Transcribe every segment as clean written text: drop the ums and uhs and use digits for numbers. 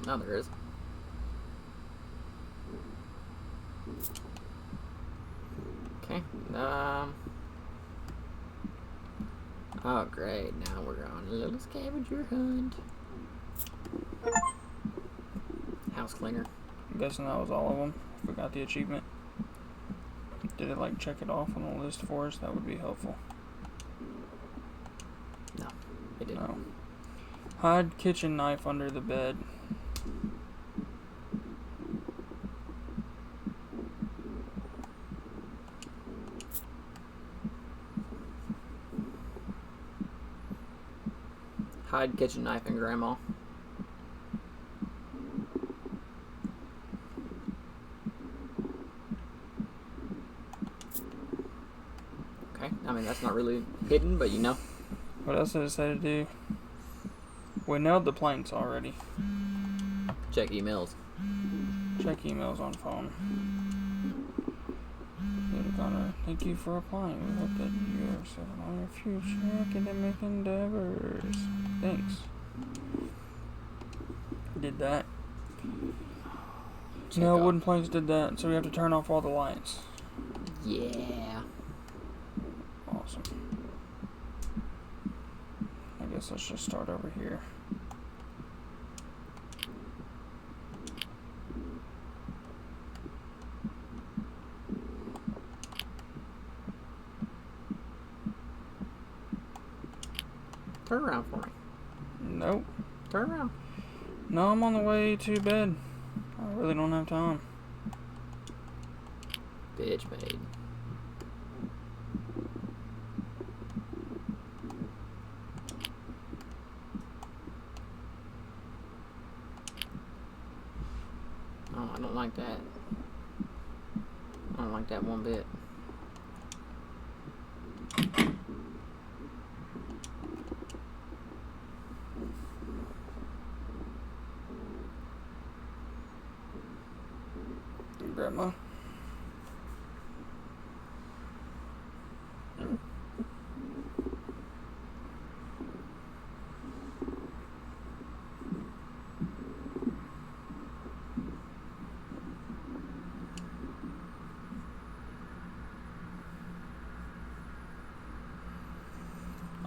now there is. Okay. Oh, great. Now we're on a little scavenger hunt. House cleaner. I'm guessing that was all of them. Forgot the achievement. Did it like check it off on the list for us? That would be helpful. No, it didn't. No. Hide kitchen knife under the bed. Hide kitchen knife and grandma. Okay, I mean that's not really hidden, but you know. What else did it say to do? We nailed the planks already. Check emails. Check emails on phone. Connor, thank you for applying. We hope that you are set on your future academic endeavors. Thanks. Did that. No, wooden planks did that, so we have to turn off all the lights. Yeah. Awesome. I guess let's just start over here. Turn around for me. Nope. Turn around. No, I'm on the way to bed. I really don't have time. Bitch made. Oh, I don't like that. I don't like that one bit. Grandma.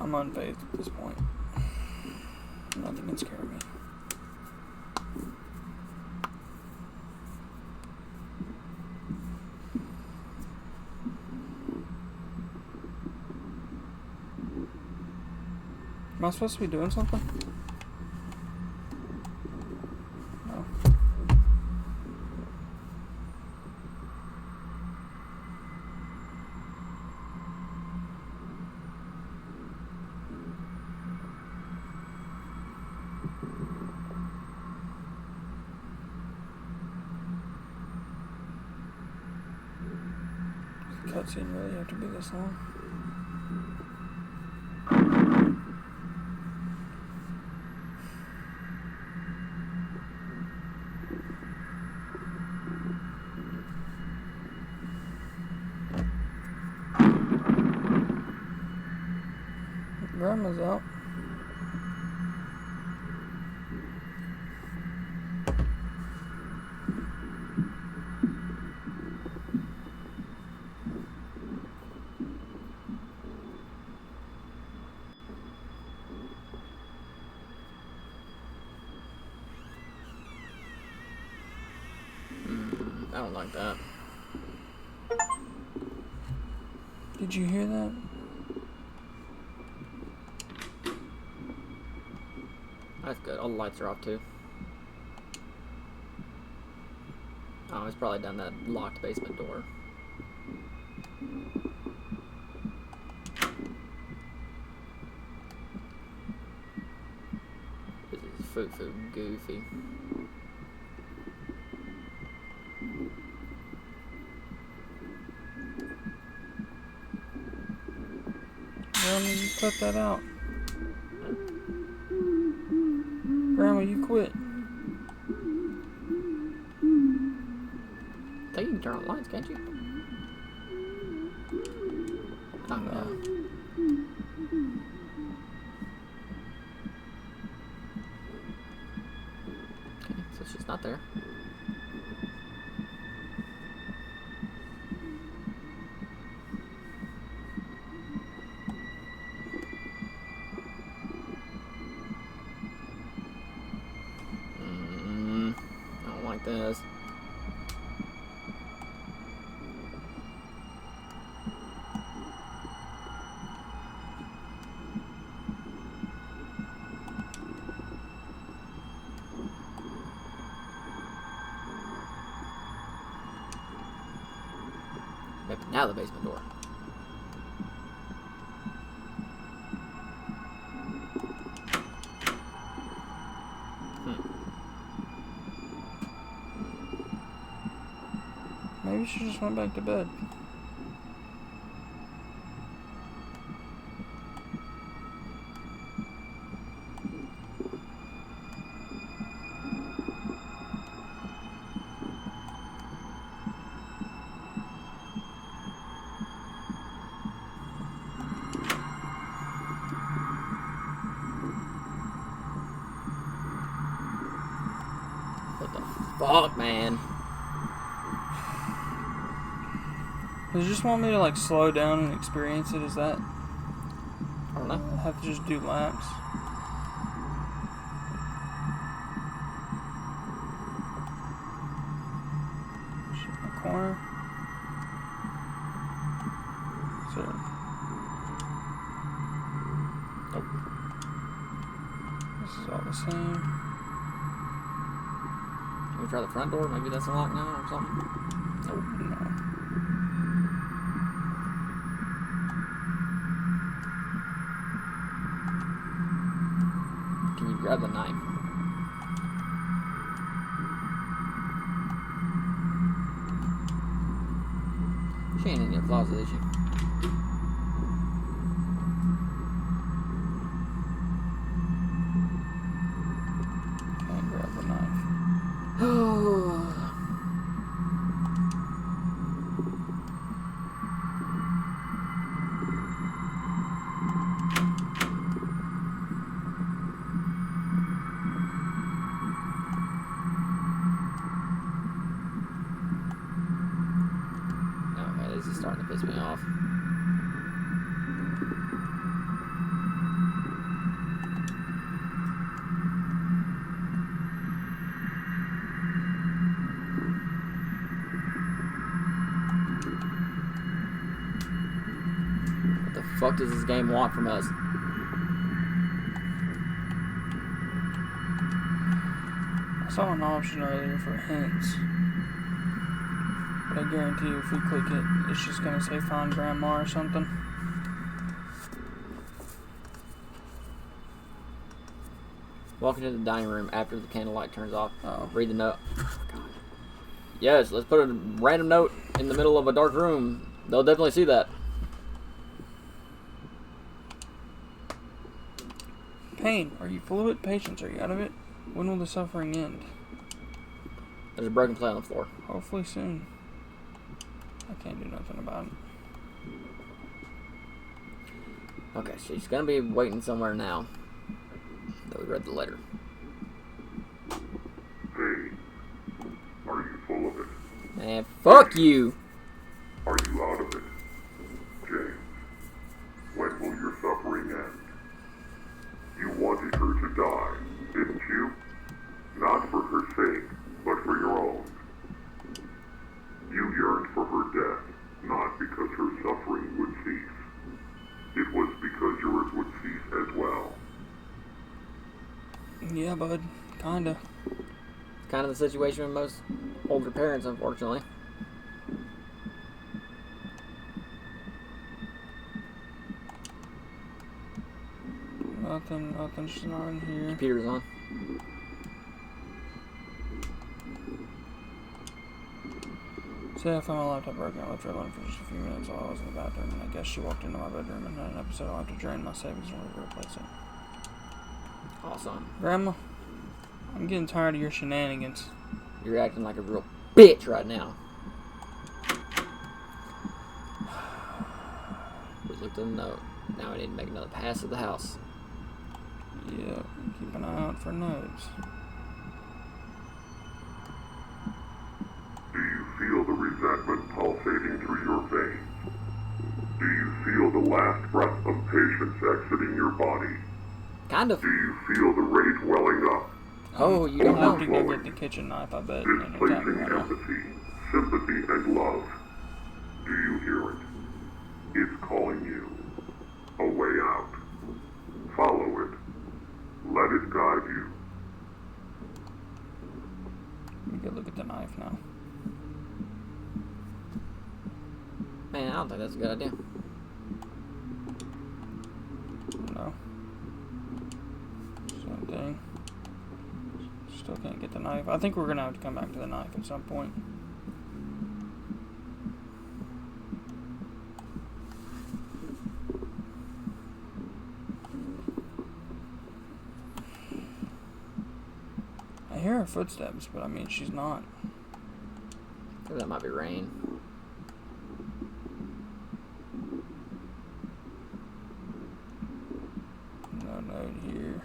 I'm unfazed at this point. Nothing can scare me. Am I supposed to be doing something? No. Does the cutscene really have to be this long? Grandma's out. I don't like that. Did you hear that? That's good. All the lights are off too. Oh, it's probably down that locked basement door. This is foo-foo goofy. Grandma, you cut that out. Grandma, you quit. I think you can turn on lights, can't you? Oh, no. Okay. So she's not there. I don't like this. Maybe now the basement door. Maybe she just went back to bed. What the fuck, man? Does it just want me to like slow down and experience it? Is that? I don't know. I have to just do laps. Shit in the corner. So. Nope. This is all the same. Can we try the front door? Maybe that's unlocked now or something? Nope. No. Can you grab the knife? She ain't in your closet, is she? Can't grab the knife. Okay, this is starting to piss me off. What the fuck does this game want from us? I saw an option earlier for hints. But I guarantee you if we click it, it's just gonna say find grandma or something. Walk into the dining room after the candlelight turns off. Oh. Read the note. God. Yes, let's put a random note in the middle of a dark room. They'll definitely see that. Pain, are you full of it? Patience, are you out of it? When will the suffering end? There's a broken plate on the floor. Hopefully soon. I can't do nothing about it. Okay, she's gonna be waiting somewhere now. That we read the letter. Pain, are you full of it? Man, fuck you! Are you out of it? James, when will your suffering end? You wanted her to die, didn't you? Not for her sake, but for your own. You yearned for her death, not because her suffering would cease. It was because yours would cease as well. Yeah, bud. Kinda. It's kind of the situation with most older parents, unfortunately. Nothing's not in here. Computer's on. Say I found my laptop broken. I left her alone for just a few minutes while I was in the bathroom, and I guess she walked into my bedroom and had an episode. I'll have to drain my savings in order to replace it. Awesome. Grandma, I'm getting tired of your shenanigans. You're acting like a real bitch right now. We looked at the note. Now we need to make another pass at the house. Yeah, keep an eye out for notes. exiting your body. Kind of. Do you feel the rage welling up? Oh, you don't I'll have to know. go get the kitchen knife, I bet, and attack Displacing me right now. empathy, sympathy, and love. Do you hear it? It's calling you. A way out. Follow it. Let it guide you. Let me go look at the knife now. Man, I don't think that's a good idea. No. Same thing. Still can't get the knife. I think we're gonna have to come back to the knife at some point. I hear her footsteps, but I mean, she's not. I think that might be rain. No note here.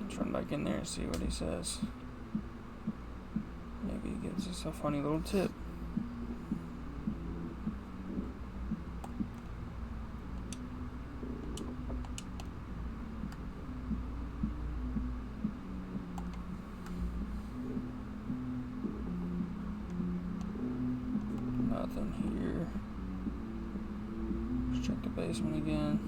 Let's run back in there and see what he says. Maybe he gives us a funny little tip. Nothing here. Let's check the basement again.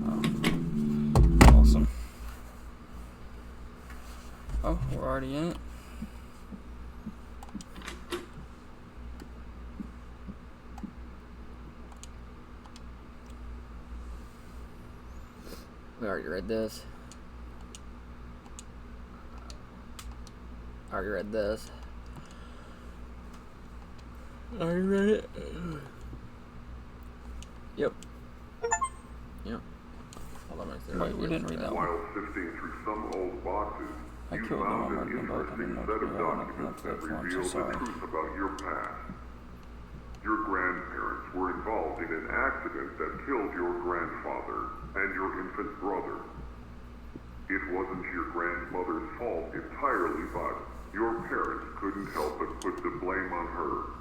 Oh, awesome. Oh, we're already in it. We already read this. Already read this. Already read it. Yep. Yep. Hold on, Wait, we didn't read that one. While sifting through some old boxes, I you killed them. found I'm an marking them both. I interesting didn't know set if of we were looking documents up that that form, so reveal the sorry. truth about your past. Your grandparents were involved in an accident that killed your grandfather and your infant brother. It wasn't your grandmother's fault entirely, but your parents couldn't help but put the blame on her.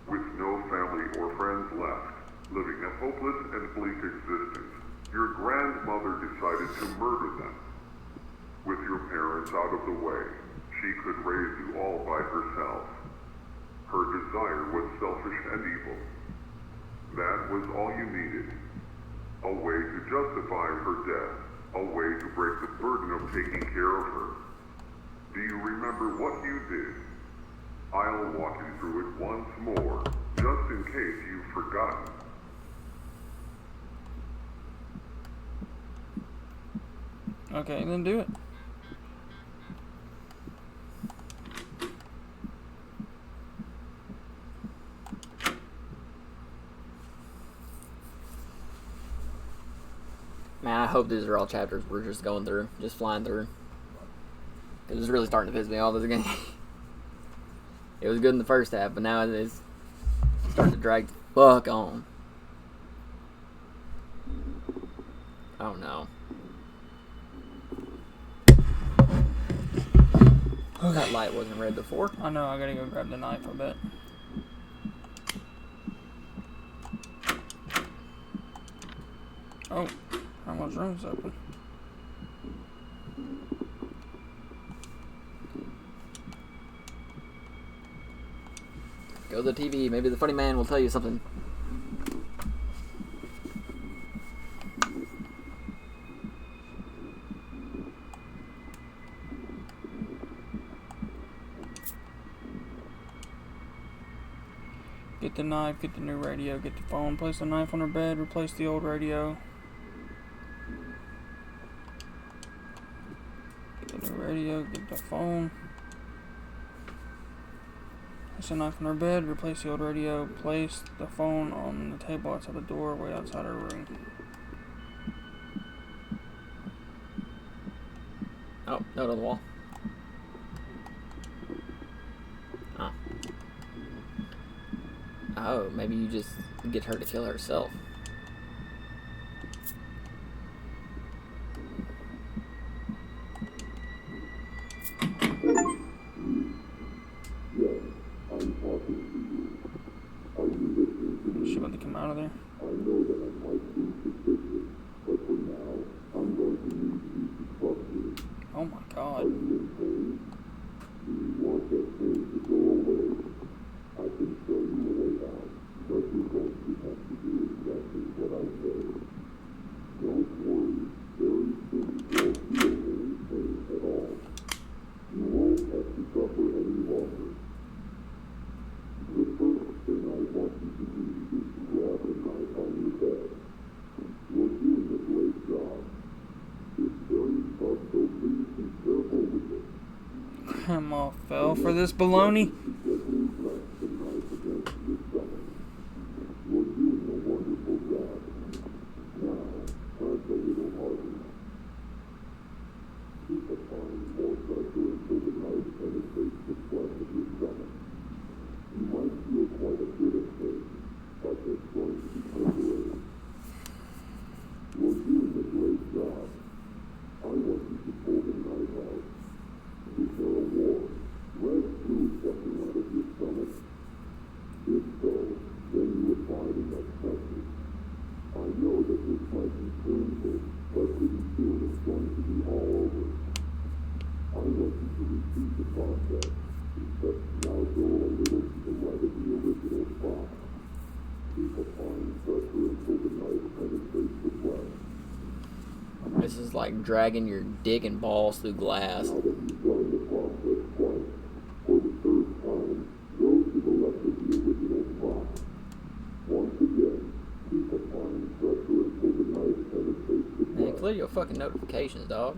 With no family or friends left, living a hopeless and bleak existence, your grandmother decided to murder them. With your parents out of the way, she could raise you all by herself. Her desire was selfish and evil. That was all you needed. A way to justify her death. A way to break the burden of taking care of her. Do you remember what you did? I'll walk you through it once more, just in case you've forgotten. Okay, then do it. Man, I hope these are all chapters we're just going through, just flying through. Because it's really starting to piss me off this game. It was good in the first half, but now it's starting to drag the fuck on. Oh no. That light wasn't red before. I know, I gotta go grab the knife, I bet. Oh, almost room's open. Go to the TV. Maybe the funny man will tell you something. Get the knife, get the new radio, get the phone, place the knife on her bed, replace the old radio. Get the new radio, get the phone. Place the knife on her bed, replace the old radio, place the phone on the table outside the door, way outside her room. Oh, note on the wall. Oh. Oh, maybe you just get her to kill herself. Yes, I'm talking to you. Are you listening? Oh my god. Grandma fell for this baloney. This is like dragging your dick and balls through glass. Man, clear your fucking notifications, dog.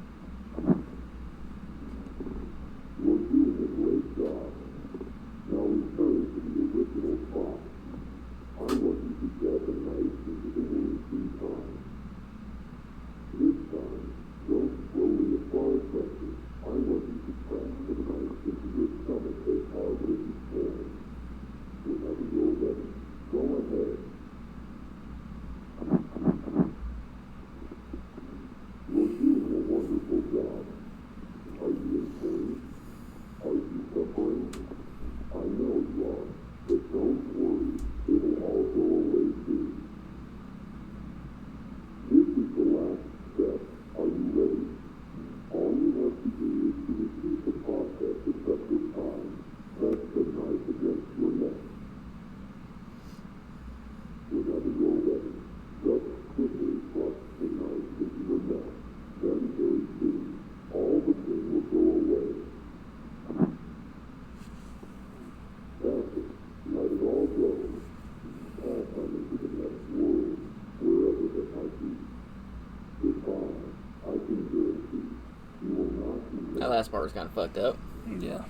That last part was kind of fucked up. Yeah.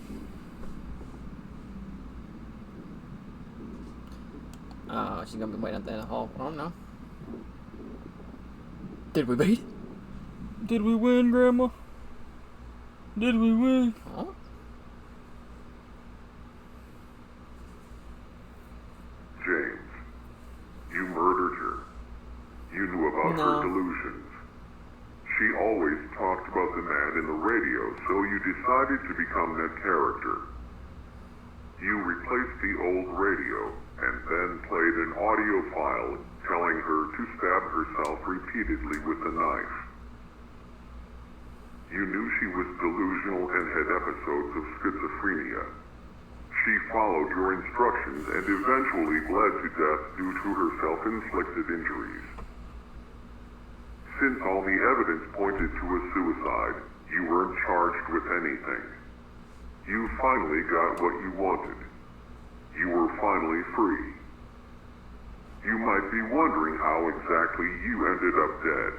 Oh, she's gonna be waiting out there in the hall. I don't know. Did we beat it? Did we win, Grandma? Did we win? Huh? James, you murdered her. You knew about her delusions. She always talked about the man in the radio, so you decided to become that character. You replaced the old radio and then played an audio file telling her to stab herself repeatedly with a knife. You knew she was delusional and had episodes of schizophrenia. She followed your instructions and eventually bled to death due to her self-inflicted injuries. Since all the evidence pointed to a suicide, you weren't charged with anything. You finally got what you wanted. You were finally free. You might be wondering how exactly you ended up dead.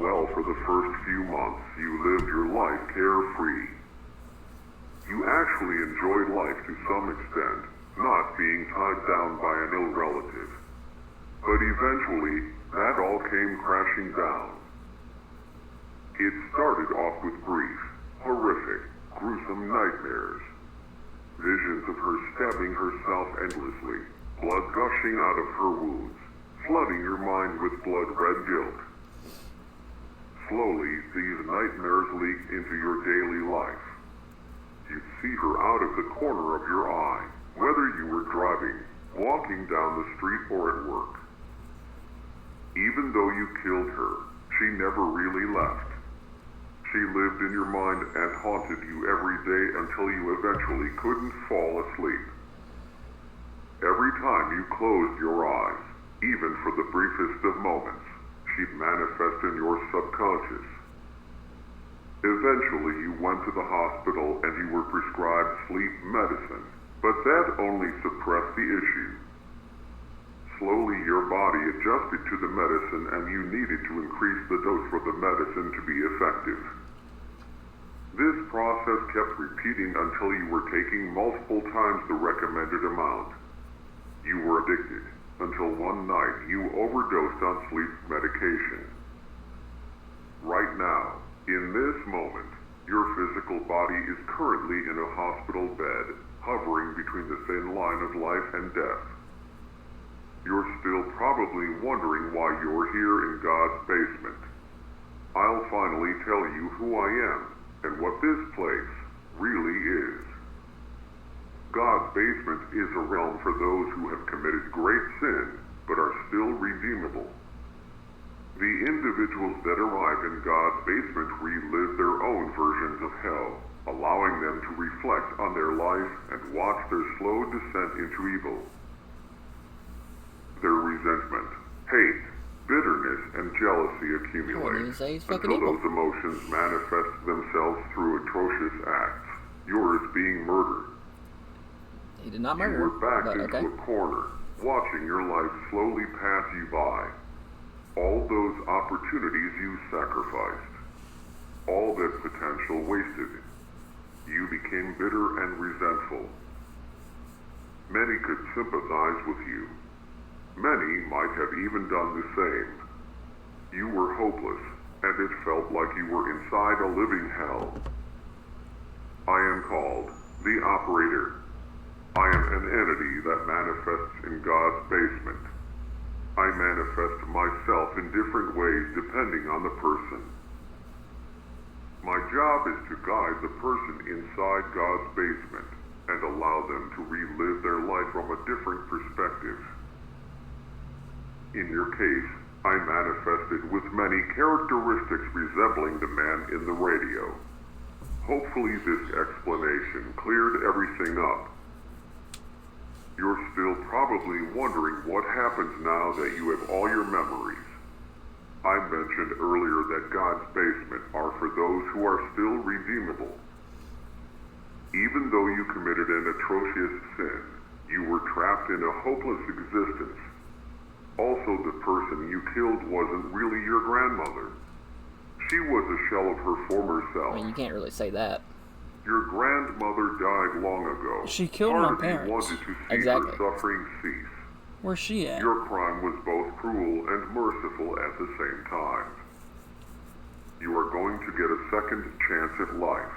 Well, for the first few months, you lived your life carefree. You actually enjoyed life to some extent, not being tied down by an ill relative. But eventually, that all came crashing down. It started off with brief, horrific, gruesome nightmares. Visions of her stabbing herself endlessly, blood gushing out of her wounds, flooding your mind with blood-red guilt. Slowly, these nightmares leaked into your daily life. You'd see her out of the corner of your eye, whether you were driving, walking down the street, or at work. Even though you killed her, she never really left. She lived in your mind and haunted you every day until you eventually couldn't fall asleep. Every time you closed your eyes, even for the briefest of moments, she'd manifest in your subconscious. Eventually, you went to the hospital and you were prescribed sleep medicine, but that only suppressed the issue. Slowly, your body adjusted to the medicine and you needed to increase the dose for the medicine to be effective. This process kept repeating until you were taking multiple times the recommended amount. You were addicted until one night you overdosed on sleep medication. Right now, in this moment, your physical body is currently in a hospital bed, hovering between the thin line of life and death. You're still probably wondering why you're here in God's basement. I'll finally tell you who I am and what this place really is. God's basement is a realm for those who have committed great sin but are still redeemable. The individuals that arrive in God's basement relive their own versions of hell, allowing them to reflect on their life and watch their slow descent into evil. Their resentment, hate, bitterness, and jealousy accumulate until those emotions manifest themselves through atrocious acts, yours being murder. He did not murder. You were backed into a corner, watching your life slowly pass you by. All those opportunities you sacrificed. All that potential wasted. You became bitter and resentful. Many could sympathize with you. Many might have even done the same. You were hopeless, and it felt like you were inside a living hell. I am called the Operator. I am an entity that manifests in God's basement. I manifest myself in different ways depending on the person. My job is to guide the person inside God's basement and allow them to relive their life from a different perspective. In your case, I manifested with many characteristics resembling the man in the radio. Hopefully this explanation cleared everything up. You're still probably wondering what happens now that you have all your memories. I mentioned earlier that God's basement are for those who are still redeemable. Even though you committed an atrocious sin, you were trapped in a hopeless existence. Also, the person you killed wasn't really your grandmother. She was a shell of her former self. I mean, you can't really say that. Your grandmother died long ago. She killed my parents. Wanted to see Exactly. her suffering cease. Where's she at? Your crime was both cruel and merciful at the same time. You are going to get a second chance at life.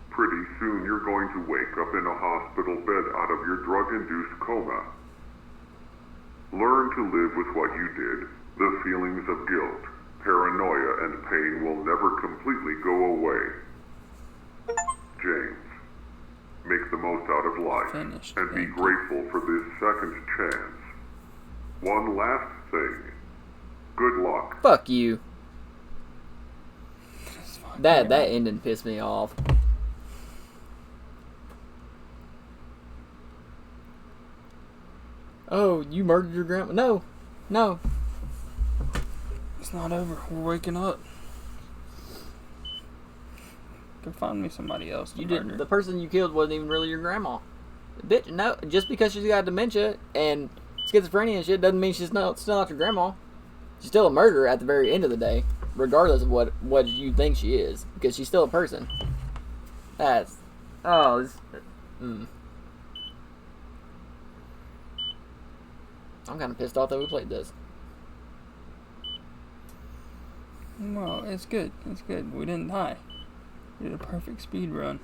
Pretty soon you're going to wake up in a hospital bed out of your drug-induced coma. Learn to live with what you did. The feelings of guilt, paranoia, and pain will never completely go away. James, make the most out of life and be grateful for this second chance. One last thing. Good luck. Fuck you. That ending pissed me off. Oh, you murdered your grandma? No. No. It's not over. We're waking up. Can find me somebody else to You murder. didn't. The person you killed wasn't even really your grandma. Bitch, no. Just because she's got dementia and schizophrenia and shit doesn't mean she's still not your grandma. She's still a murderer at the very end of the day, regardless of what you think she is, because she's still a person. That's I'm kind of pissed off that we played this. Well, it's good. It's good. We didn't die. We did a perfect speed run.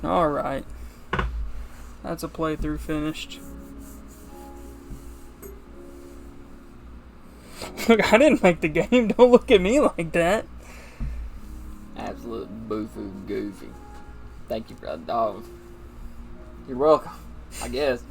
Alright. That's a playthrough finished. Look, I didn't make the game. Don't look at me like that. Absolute boo-foo goofy. Thank you for that dog. You're welcome, I guess.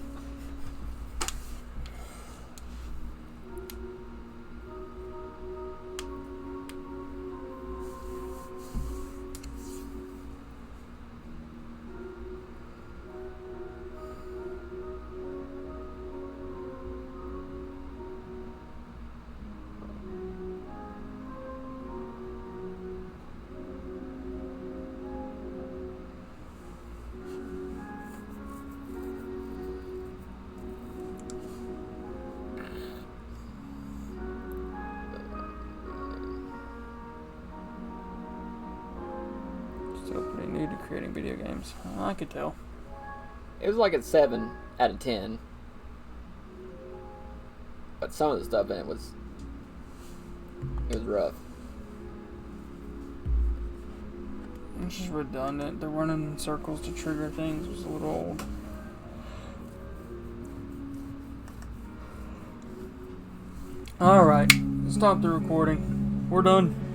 Still pretty new to creating video games. I could tell. It was like a 7 out of 10. But some of the stuff in it was rough. It's just redundant. The running in circles to trigger things was a little old. Alright, stop the recording. We're done.